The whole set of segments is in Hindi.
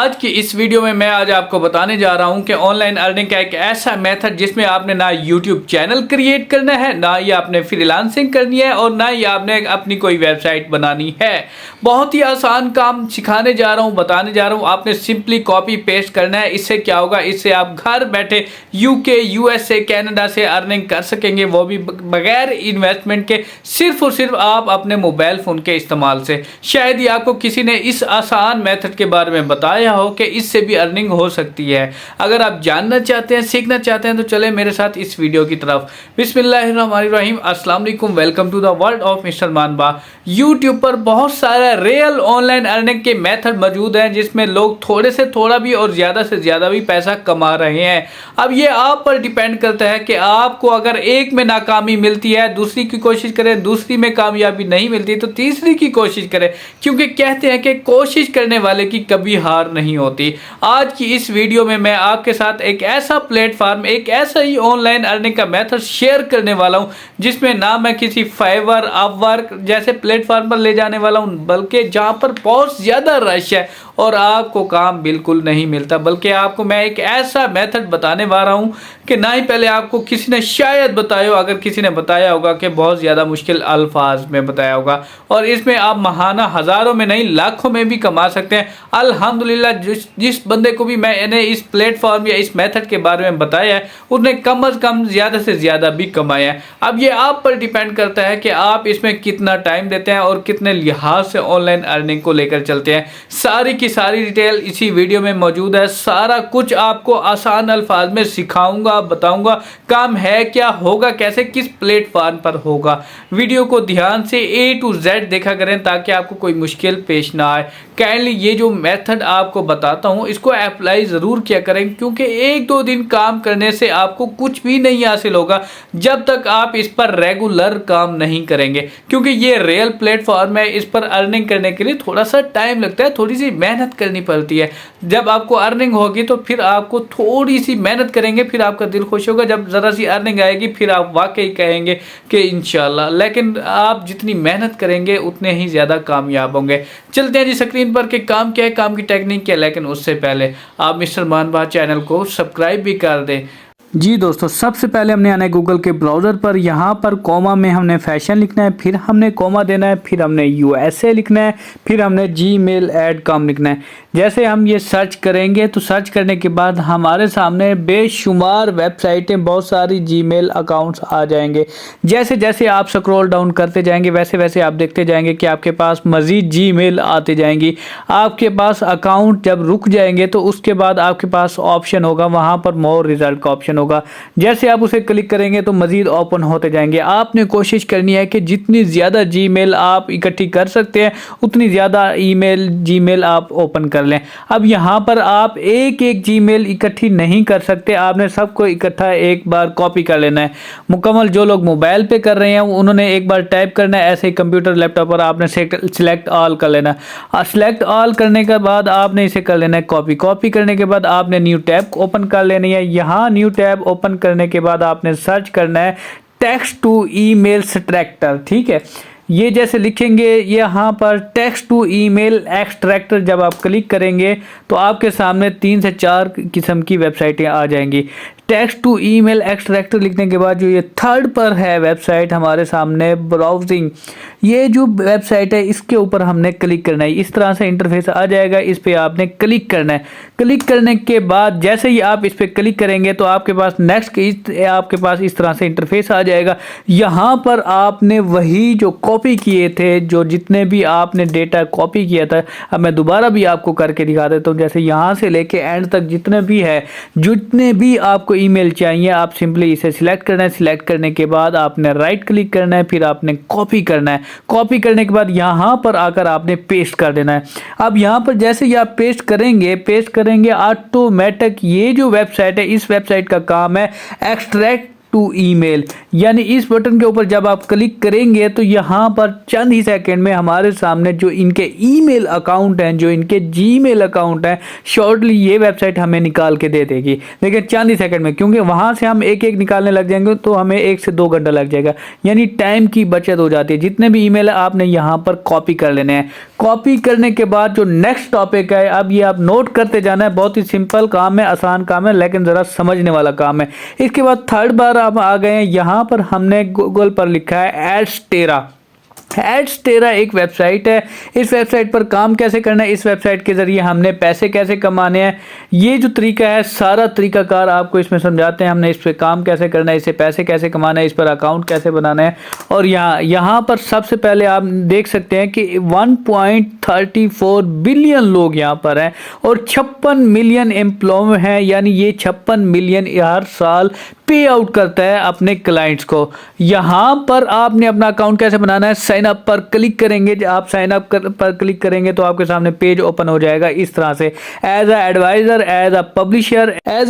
आज की इस वीडियो में मैं आज आपको बताने जा रहा हूं कि ऑनलाइन अर्निंग का एक ऐसा मेथड जिसमें आपने ना यूट्यूब चैनल क्रिएट करना है, ना ही आपने फ्रीलांसिंग करनी है और ना ही आपने अपनी कोई वेबसाइट बनानी है। बहुत ही आसान काम सिखाने जा रहा हूं, बताने जा रहा हूं। आपने सिंपली कॉपी पेस्ट करना है। इससे क्या होगा, इससे आप घर बैठे यूके, यूएसए, कनाडा से अर्निंग कर सकेंगे, वो भी बगैर इन्वेस्टमेंट के, सिर्फ और सिर्फ आप अपने मोबाइल फ़ोन के इस्तेमाल से। शायद ही आपको किसी ने इस आसान मेथड के बारे में बताया हो कि इससे भी अर्निंग हो सकती है। अगर आप जानना चाहते हैं, सीखना चाहते हैं तो चले मेरे साथ इस वीडियो की तरफ। बिस्मिल्लाहिर्रहमानिर्रहीम, अस्सलाम वालेकुम, welcome to the world of mister मानबा। यूट्यूब पर बहुत सारे रियल ऑनलाइन अर्निंग के मेथड मौजूद हैं जिसमें लोग थोड़े से थोड़ा भी और ज़्यादा से ज़्यादा भी पैसा कमा रहे हैं। अब ये आप पर डिपेंड करता है कि आपको अगर एक में नाकामी मिलती है, दूसरी की कोशिश करें, दूसरी में कामयाबी नहीं मिलती तो तीसरी की कोशिश करें, क्योंकि कहते हैं कि कोशिश करने वाले की कभी हार नहीं होती। आज की इस वीडियो में मैं आपके साथ एक ऐसा प्लेटफॉर्म, एक ऐसा ही ऑनलाइन अर्निंग का मेथड शेयर करने वाला हूं जिसमें ना मैं किसी फाइवर, अपवर्क जैसे प्लेटफॉर्म पर ले जाने वाला हूं, बल्कि जहां पर बहुत ज़्यादा रश है और आपको काम बिल्कुल नहीं मिलता, बल्कि आपको मैं एक ऐसा मेथड बताने वाला हूं कि ना ही पहले आपको किसी ने शायद बताया हो, अगर किसी ने बताया होगा कि बहुत ज़्यादा मुश्किल अल्फाज में बताया होगा, और इसमें आप महाना हज़ारों में नहीं लाखों में भी कमा सकते हैं। अल्हम्दुलिल्लाह जिस बंदे को भी मैंने इस प्लेटफॉर्म या इस मेथड के बारे में बताया है उसने कम अज़ कम ज़्यादा से ज़्यादा भी कमाया है। अब ये आप पर डिपेंड करता है कि आप इसमें कितना टाइम देते हैं और कितने लिहाज से ऑनलाइन अर्निंग को लेकर चलते हैं। सारी की सारी डिटेल इसी वीडियो में मौजूद है। सारा कुछ आपको आसान अल्फाज में सिखाऊंगा, बताऊंगा काम है क्या, होगा कैसे, किस प्लेटफॉर्म पर होगा। वीडियो को ध्यान से A to Z देखा करें ताकि आपको कोई मुश्किल पेश ना आए। काइंडली ये जो मेथड आपको बताता हूँ इसको अप्लाई ज़रूर किया करें, क्योंकि एक दो दिन काम करने से आपको कुछ भी नहीं हासिल होगा जब तक आप इस पर रेगुलर काम नहीं करेंगे, क्योंकि ये रियल प्लेटफॉर्म है। इस पर अर्निंग करने के लिए थोड़ा सा टाइम लगता है, थोड़ी सी मेहनत करनी पड़ती है। जब आपको अर्निंग होगी तो फिर आपको थोड़ी सी मेहनत करेंगे, फिर आपका दिल खुश होगा। जब ज़रा सी अर्निंग आएगी फिर आप वाकई कहेंगे कि इंशाल्लाह। लेकिन आप जितनी मेहनत करेंगे उतने ही ज़्यादा कामयाब होंगे। चलते हैं जी स्क्रीन पर कि काम क्या है, काम की टेक्निक क्या है। लेकिन उससे पहले आप मिस्टर मानबा चैनल को सब्सक्राइब भी कर दें। जी दोस्तों, सबसे पहले हमने आना है गूगल के ब्राउज़र पर। यहाँ पर कॉमा में हमने फैशन लिखना है, फिर हमने कॉमा देना है, फिर हमने यूएसए लिखना है, फिर हमने gmail.com लिखना है। जैसे हम ये सर्च करेंगे तो सर्च करने के बाद हमारे सामने बेशुमार वेबसाइटें, बहुत सारी जीमेल अकाउंट्स आ जाएंगे। जैसे जैसे आप स्क्रॉल डाउन करते जाएंगे वैसे वैसे आप देखते जाएंगे कि आपके पास मज़ीद जीमेल आते जाएंगी। आपके पास अकाउंट जब रुक जाएंगे तो उसके बाद आपके पास ऑप्शन होगा, वहाँ पर मोर रिजल्ट का ऑप्शन होगा। जैसे आप उसे क्लिक करेंगे तो मजीद ओपन होते जाएंगे। आपने कोशिश करनी है कि जितनी ज़्यादा जीमेल आप इकट्ठी कर सकते हैं उतनी ज़्यादा ईमेल जीमेल आप ओपन कर लें। अब यहाँ पर आप एक एक जीमेल इकट्ठी नहीं कर सकते, आपने सबको इकट्ठा एक बार कॉपी कर लेना है मुकम्मल। जो लोग मोबाइल पे कर रहे हैं उन्होंने एक बार टाइप करना है, ऐसे ही कंप्यूटर लैपटॉप पर आपने सिलेक्ट ऑल कर लेना है। सिलेक्ट ऑल करने के बाद आपने इसे कर लेना है कॉपी। कॉपी करने के बाद आपने न्यू टैब ओपन कर लेनी है। यहाँ न्यू टैब ओपन करने के बाद आपने सर्च करना है टेक्स्ट टू ईमेल एक्सट्रैक्टर। ठीक है, ये जैसे लिखेंगे यहाँ पर टेक्स्ट टू ईमेल एक्सट्रैक्टर, जब आप क्लिक करेंगे तो आपके सामने 3 से 4 किस्म की वेबसाइटें आ जाएंगी। टेक्स्ट टू ईमेल एक्सट्रैक्टर लिखने के बाद जो ये थर्ड पर है वेबसाइट हमारे सामने ब्राउजिंग, ये जो वेबसाइट है इसके ऊपर हमने क्लिक करना है। इस तरह से इंटरफेस आ जाएगा, इस पे आपने क्लिक करना है। क्लिक करने के बाद जैसे ही आप इस पे क्लिक करेंगे तो आपके पास नेक्स्ट आपके पास इस तरह से इंटरफेस आ जाएगा। यहाँ पर आपने वही जो कॉपी किए थे, जो जितने भी आपने डेटा कॉपी किया था, अब मैं दोबारा भी आपको करके दिखा देता हूँ। जैसे यहाँ से लेके एंड तक जितने भी है, जितने भी आपको ईमेल चाहिए, आप सिंपली इसे सिलेक्ट करना है। सिलेक्ट करने के बाद आपने राइट क्लिक करना है, फिर आपने कॉपी करना है। कॉपी करने के बाद यहाँ पर आकर आपने पेस्ट कर देना है। अब यहाँ पर जैसे ही आप पेस्ट करेंगे ऑटोमेटिक ये जो वेबसाइट है, इस वेबसाइट का काम है एक्सट्रैक्ट टू ईमेल, यानी इस बटन के ऊपर जब आप क्लिक करेंगे तो यहाँ पर चंद ही सेकंड में हमारे सामने जो इनके ईमेल अकाउंट हैं, जो इनके जीमेल अकाउंट हैं, शॉर्टली ये वेबसाइट हमें निकाल के दे देगी। लेकिन चंद ही सेकंड में, क्योंकि वहाँ से हम एक एक निकालने लग जाएंगे तो हमें 1 से 2 घंटा लग जाएगा, यानी टाइम की बचत हो जाती है। जितने भी ईमेल आपने यहाँ पर कॉपी कर लेने हैं। कॉपी करने के बाद जो नेक्स्ट टॉपिक है, अब ये आप नोट करते जाना है। बहुत ही सिंपल काम है, आसान काम है, लेकिन ज़रा समझने वाला काम है। इसके बाद थर्ड बार आप आ गए हैं, यहाँ पर हमने गूगल पर लिखा है एड्सटेरा। एड्सटेरा एक वेबसाइट है। इस वेबसाइट पर काम कैसे करना है, इस वेबसाइट के ज़रिए हमने पैसे कैसे कमाने हैं, ये जो तरीका है सारा तरीकाकार आपको इसमें समझाते हैं। हमने इस पर काम कैसे करना है, इससे पैसे कैसे कमाना है, इस पर अकाउंट कैसे बनाना है। और यहाँ पर सबसे पहले आप देख सकते हैं कि 1.34 बिलियन लोग यहाँ पर हैं और 56 मिलियन एम्प्लॉय हैं, यानी ये 56 मिलियन हर साल पे आउट करता है अपने क्लाइंट्स को। यहाँ पर आपने अपना अकाउंट कैसे बनाना है, साइन अप पर क्लिक करेंगे। जब आप साइन अप पर क्लिक करेंगे तो आपके सामने पेज ओपन हो जाएगा इस तरह से। As a advisor, as a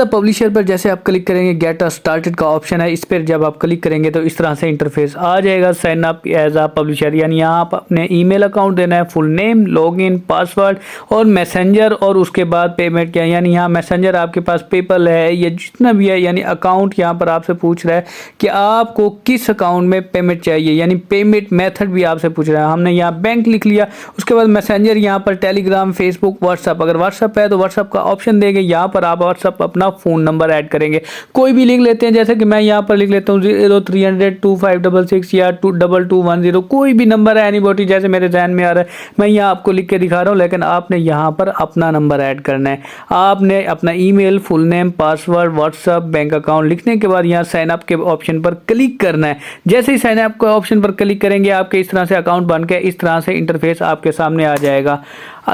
publisher पर जैसे आप क्लिक करेंगे, गेट अ स्टार्टेड का ऑप्शन है, इस पर जब आप क्लिक करेंगे तो इस तरह से इंटरफेस आ जाएगा। Sign up as a publisher, यानी यहाँ आप अपने ईमेल अकाउंट देना है, फुल नेम, लॉगिन, पासवर्ड और मैसेंजर, और उसके बाद पेमेंट क्या, यानी यहाँ मैसेंजर आपके पास पेपल है या जितना भी है, यानी अकाउंट यहाँ पर आपसे पूछ रहा है कि आपको किस अकाउंट में पेमेंट चाहिए, यानी पेमेंट मेथड भी आपसे पूछ रहा है। हमने यहाँ बैंक लिख लिया। उसके बाद मैसेंजर, यहाँ पर टेलीग्राम, फेसबुक, व्हाट्सअप। अगर व्हाट्सअप है तो व्हाट्सअप का ऑप्शन देंगे, यहाँ पर आप व्हाट्सअप अपना फ़ोन नंबर ऐड करेंगे। कोई भी लिख लेते हैं, जैसे कि मैं यहाँ पर लिख लेता हूँ 03002566 या 22210, कोई भी नंबर है एनीबॉडी, जैसे मेरे जहन में आ रहा है मैं यहाँ आपको लिख के दिखा रहा हूँ। लेकिन आपने यहाँ पर अपना नंबर ऐड करना है। आपने अपना email, full name, password, WhatsApp, bank account लिखने के बाद यहाँ साइन अप के ऑप्शन पर क्लिक करना है। जैसे ही साइन अप के ऑप्शन पर क्लिक करेंगे, आपके इस तरह से अकाउंट बन के इस तरह से इंटरफेस आपके सामने आ जाएगा।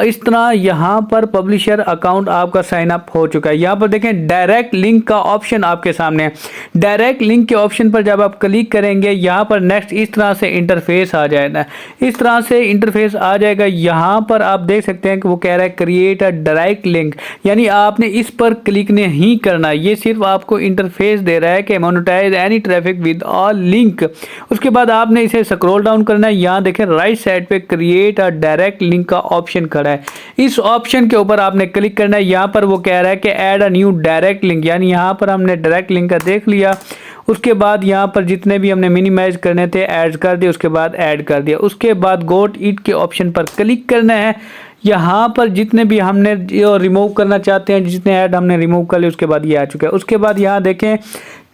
इस तरह यहाँ पर पब्लिशर अकाउंट आपका साइन अप हो चुका है। यहाँ पर देखें डायरेक्ट लिंक का ऑप्शन आपके सामने है। डायरेक्ट लिंक के ऑप्शन पर जब आप क्लिक करेंगे, यहाँ पर नेक्स्ट इस तरह से इंटरफेस आ जाएगा। इस तरह से इंटरफेस आ जाएगा। यहाँ पर आप देख सकते हैं कि वो कह रहा है क्रिएट अ डायरेक्ट लिंक, यानी आपने इस पर क्लिक नहीं करना। ये सिर्फ आपको इंटरफेस दे रहा है कि monetize any traffic with all link. उसके बाद आपने इसे स्क्रॉल डाउन करना है। यहाँ देखें राइट साइड पे क्रिएट अ डायरेक्ट लिंक का ऑप्शन खड़ा है। इस ऑप्शन के ऊपर आपने क्लिक करना है। यहाँ पर वो कह रहा है कि add a new direct link, यानी यहाँ पर हमने डायरेक्ट लिंक का देख लिया। उसके बाद यहाँ पर जितने भी हमने मिनिमाइज करने थे ऐड कर दिए, उसके बाद ऐड कर दिया। उसके बाद गोट इट के ऑप्शन पर क्लिक करना है। यहाँ पर जितने भी हमने रिमूव करना चाहते हैं, जितने ऐड हमने रिमूव कर लिए, उसके बाद ये आ चुका है। उसके बाद यहाँ देखें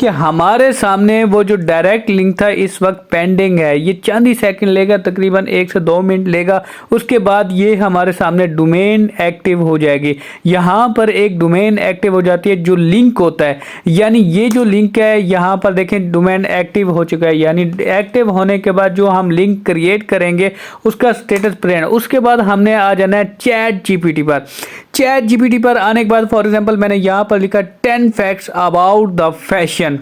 कि हमारे सामने वो जो डायरेक्ट लिंक था इस वक्त पेंडिंग है। ये चंद ही सेकंड लेगा, तकरीबन 1 से 2 मिनट लेगा। उसके बाद ये हमारे सामने डोमेन एक्टिव हो जाएगी। यहाँ पर एक डोमेन एक्टिव हो जाती है जो लिंक होता है, यानी ये जो लिंक है यहाँ पर देखें डोमेन एक्टिव हो चुका है। यानी एक्टिव होने के बाद जो हम लिंक क्रिएट करेंगे उसका स्टेटस प्रिंट। उसके बाद हमने आ जाना है चैट जीपीटी पर। चैट जीपीटी पर आने के बाद फॉर एग्जांपल मैंने यहाँ पर लिखा 10 फैक्ट्स अबाउट द फैशन।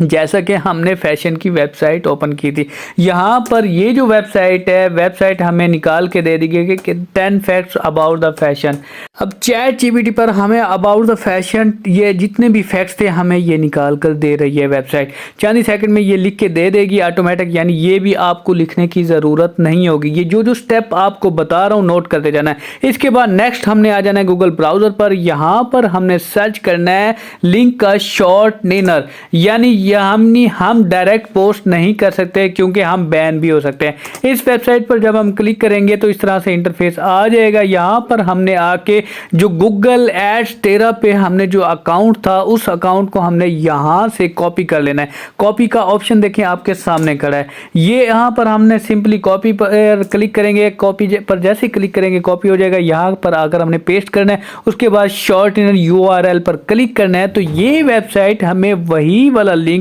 जैसा कि हमने फैशन की वेबसाइट ओपन की थी, यहाँ पर ये जो वेबसाइट है, वेबसाइट हमें निकाल के दे दी गई कि 10 फैक्ट्स अबाउट द फैशन। अब चैट जीपीटी पर हमें अबाउट द फैशन ये जितने भी फैक्ट्स थे हमें ये निकाल कर दे रही है वेबसाइट। चंद ही सेकंड में ये लिख के दे देगी ऑटोमेटिक, यानी ये भी आपको लिखने की ज़रूरत नहीं होगी। ये जो स्टेप आपको बता रहा हूँ नोट करते जाना है। इसके बाद नेक्स्ट हमने आ जाना है गूगल ब्राउज़र पर। यहाँ पर हमने सर्च करना है लिंक का शॉर्टनर, यानी हम डायरेक्ट पोस्ट नहीं कर सकते क्योंकि हम बैन भी हो सकते हैं। इस वेबसाइट पर जब हम क्लिक करेंगे तो इस तरह से इंटरफेस आ जाएगा। यहाँ पर हमने आके जो गूगल एड्सटेरा पे हमने जो अकाउंट था उस अकाउंट को हमने यहाँ से कॉपी कर लेना है। कॉपी का ऑप्शन देखें आपके सामने खड़ा है। ये यहाँ पर हमने सिंपली कॉपी पर क्लिक करेंगे, कॉपी पर जैसे क्लिक करेंगे कॉपी हो जाएगा। यहाँ पर आकर हमने पेस्ट करना है। उसके बाद शॉर्टनर URL पर क्लिक करना है तो ये वेबसाइट हमें वही वाला लिंक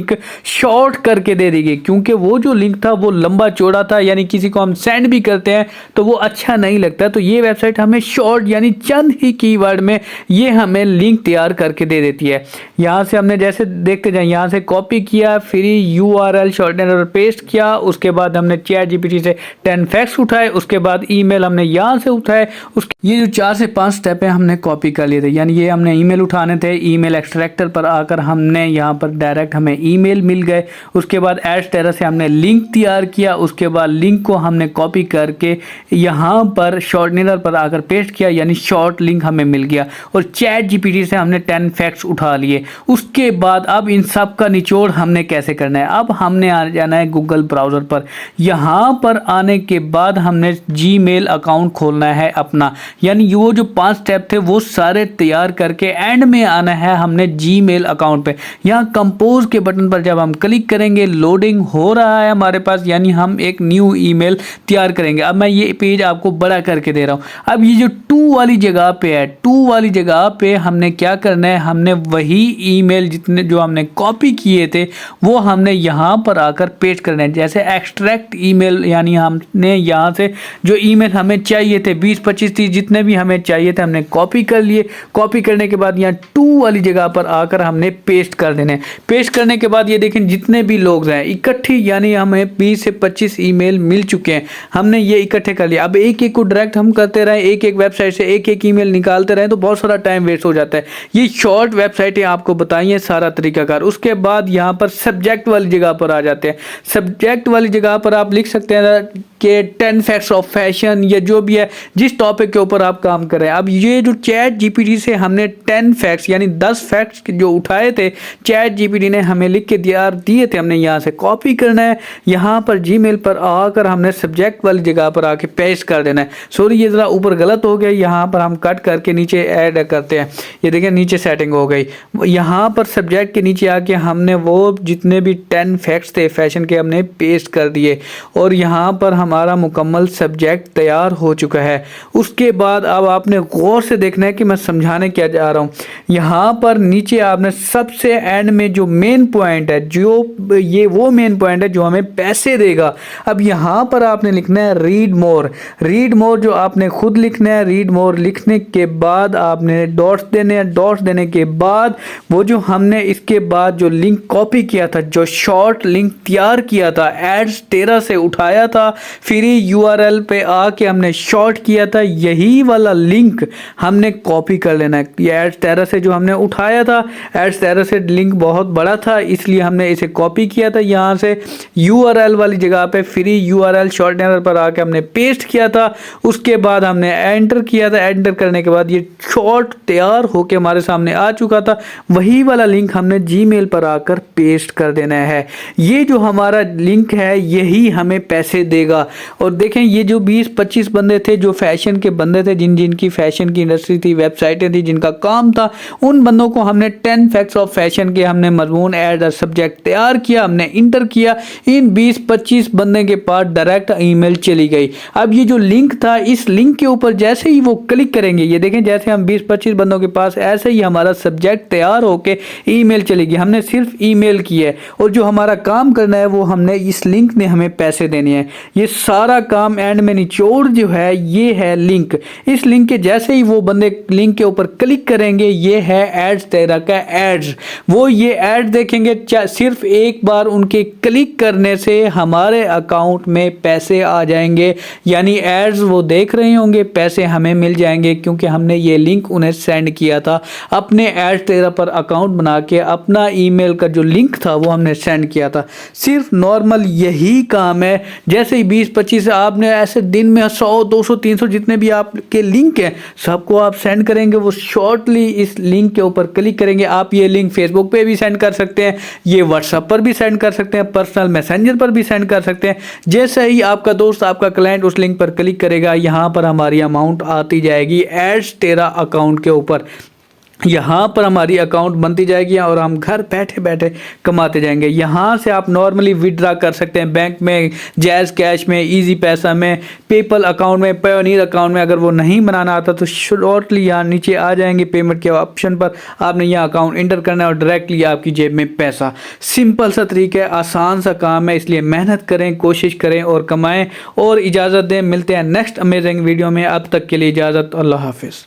शॉर्ट करके दे देगी, क्योंकि वो जो लिंक था वो लंबा चौड़ा था, यानी किसी को हम सेंड भी करते हैं तो वो अच्छा नहीं लगता। तो ये वेबसाइट हमें शॉर्ट यानी चंद ही कीवर्ड में ये हमें लिंक तैयार करके दे देती है। यहाँ से हमने जैसे देखते जाए, यहाँ से कॉपी किया, फिर URL शॉर्टनर पर पेस्ट किया। उसके बाद हमने चैट जीपीटी से 10 फैक्ट्स उठाए। उसके बाद ईमेल हमने यहाँ से उठाए। ये जो 4 से 5 स्टेप है हमने कॉपी कर लिए थे, यानी ये हमने ईमेल उठाने थे। ईमेल एक्सट्रैक्टर पर आकर हमने यहाँ पर डायरेक्ट हमें ईमेल मिल गए। उसके बाद इस तरह से हमने लिंक तैयार किया। उसके बाद लिंक को हमने कॉपी करके यहाँ पर शॉर्टनर पर आकर पेस्ट किया, यानी शॉर्ट लिंक हमें मिल गया। और चैट जीपीटी से हमने 10 फैक्ट्स उठा लिए। उसके बाद अब इन सब का निचोड़ हमने कैसे करना है, अब हमने आ जाना है गूगल ब्राउज़र पर। यहाँ पर आने के बाद हमने जीमेल अकाउंट खोलना है अपना, यानी वो जो 5 स्टेप थे वो सारे तैयार करके एंड में आना है हमने जीमेल अकाउंट पे। यहाँ कंपोज के बटन पर जब हम क्लिक करेंगे, लोडिंग हो रहा है हमारे पास, यानी हम एक न्यू ईमेल तैयार करेंगे। अब मैं ये पेज आपको बड़ा करके दे रहा हूँ। अब ये जो 2 वाली जगह पे है, 2 वाली जगह पे हमने क्या करना है, हमने वही ईमेल जितने जो हमने कॉपी किए थे वो हमने यहाँ पर आकर पेस्ट करना है। जैसे एक्सट्रैक्ट ईमेल, यानी हमने यहाँ से जो ईमेल हमें चाहिए थे 20, 25, 30 जितने भी हमें चाहिए थे हमने कॉपी कर लिए। कॉपी करने के बाद यहाँ 2 वाली जगह पर आकर हमने पेस्ट कर देने। पेस्ट करने के बाद ये देखें जितने भी लोग हैं इकट्ठी, यानी हमें 20 से 25 ईमेल मिल चुके हैं, हमने ये इकट्ठे कर लिया। अब एक एक को डायरेक्ट हम करते रहे, एक एक वेबसाइट से एक एक ईमेल निकालते रहे तो बहुत सारा टाइम वेस्ट हो जाता है। ये शॉर्ट वेबसाइटें आपको बताई है सारा तरीकाकार। उसके बाद यहाँ पर सब्जेक्ट वाली जगह पर आ जाते हैं। सब्जेक्ट वाली जगह पर आप लिख सकते हैं कि 10 फैक्ट्स ऑफ फैशन, या जो भी है जिस टॉपिक के ऊपर आप काम कर रहे हैं। अब ये जो चैट जीपीटी से हमने 10 फैक्ट्स यानी 10 फैक्ट्स जो उठाए थे चैट जीपीटी ने हमें लिख के दिए थे, हमने यहाँ से कॉपी करना है। यहाँ पर जीमेल पर आकर हमने सब्जेक्ट वाली जगह पर आके पेस्ट कर देना है। सॉरी ये ज़रा ऊपर गलत हो गया, यहाँ पर हम कट करके नीचे ऐड करते हैं। ये देखिए नीचे सेटिंग हो गई। यहाँ पर सब्जेक्ट के नीचे आके हमने वो जितने भी 10 फैक्ट्स थे फैशन के हमने पेस्ट कर दिए और यहाँ पर हमारा मुकम्मल सब्जेक्ट तैयार हो चुका है। उसके बाद अब आपने गौर से देखना है कि मैं समझाने क्या जा रहा हूँ। यहाँ पर नीचे आपने सबसे एंड में जो मेन पॉइंट है, जो ये वो मेन पॉइंट है जो हमें पैसे देगा। अब यहाँ पर आपने लिखना है रीड मोर। रीड मोर जो आपने खुद लिखना है। रीड मोर लिखने के बाद आपने डॉट्स देने हैं। डॉट्स देने के बाद वो जो हमने इसके बाद जो लिंक कॉपी किया था, जो शॉर्ट लिंक तैयार किया था, एड्स 13 से उठाया था, फ्री यूआरएल पे आके हमने शॉर्ट किया था, यही वाला लिंक हमने कॉपी कर लेना है। ये एड्स 13 से जो हमने उठाया था, एड्स 13 से लिंक बहुत बड़ा था इसलिए हमने इसे कॉपी किया था। यहाँ से यूआरएल वाली जगह पे फ्री यूआरएल शॉर्टनर पर आके हमने पेस्ट किया था। उसके बाद हमने एंटर किया था। एंटर करने के बाद ये शॉर्ट तैयार होके हमारे सामने आ चुका था। वही वाला लिंक हमने जीमेल पर आकर पेस्ट कर देना है। ये जो हमारा लिंक है यही हमें पैसे देगा। और देखें ये जो 20-25 बंदे थे जो फैशन के बंदे थे, जिनकी फैशन की इंडस्ट्री थी, वेबसाइटें थी, जिनका काम था, उन बंदों को हमने 10 फैक्ट्स ऑफ फैशन के हमने मजमून एड और सब्जेक्ट तैयार किया, हमने इंटर किया। इन 20-25 बंदे के पास डायरेक्ट ईमेल चली गई। अब ये जो लिंक था, इस लिंक के ऊपर जैसे ही वो क्लिक करेंगे, ये देखें जैसे हम 20-25 बंदों के पास ऐसे ही हमारा सब्जेक्ट तैयार होके ईमेल चलेगी। हमने सिर्फ ईमेल की है और जो हमारा काम करना है वो हमने इस लिंक ने हमें पैसे देने हैं। ये सारा काम एंड में निचोड़ जो है ये है लिंक। इस लिंक के जैसे ही वो बंदे लिंक के ऊपर क्लिक करेंगे, ये है एड्स 13 का एड्स। वो ये एड देखेंगे, सिर्फ एक बार उनके क्लिक करने से हमारे अकाउंट में पैसे आ जाएंगे, यानी एड्स वो देख रहे होंगे, पैसे हमें मिल जाएंगे क्योंकि हमने ये लिंक उन्हें सेंड किया था। अपने एड्स 13 पर अकाउंट बना के अपना ईमेल का जो लिंक था वो हमने सेंड किया था। सिर्फ नॉर्मल यही काम है। जैसे ही 20-25 आपने ऐसे दिन में 100, 200, 300 जितने भी आपके लिंक हैं सबको आप सेंड करेंगे। वो शॉर्टली इस लिंक के ऊपर क्लिक करेंगे। आप ये लिंक फेसबुक पे भी सेंड कर सकते हैं, ये व्हाट्सएप पर भी सेंड कर सकते हैं, पर्सनल मैसेंजर पर भी सेंड कर सकते हैं। जैसे ही आपका दोस्त, आपका क्लाइंट उस लिंक पर क्लिक करेगा, यहाँ पर हमारी अमाउंट आती जाएगी एड्स 13 अकाउंट के ऊपर। यहाँ पर हमारी अकाउंट बनती जाएगी और हम घर बैठे बैठे कमाते जाएंगे। यहाँ से आप नॉर्मली विड्रा कर सकते हैं बैंक में, जैज़ कैश में, इजी पैसा में, पेपल अकाउंट में, पायोनियर अकाउंट में। अगर वो नहीं बनाना आता तो शॉर्टली यहाँ नीचे आ जाएंगे पेमेंट के ऑप्शन पर, आपने यहाँ अकाउंट इंटर करना है और डायरेक्टली आपकी जेब में पैसा। सिंपल सा तरीका है, आसान सा काम है, इसलिए मेहनत करें, कोशिश करें और कमाएँ। और इजाज़त दें, मिलते हैं नेक्स्ट अमेजिंग वीडियो में। अब तक के लिए इजाज़त, अल्लाह हाफिज़।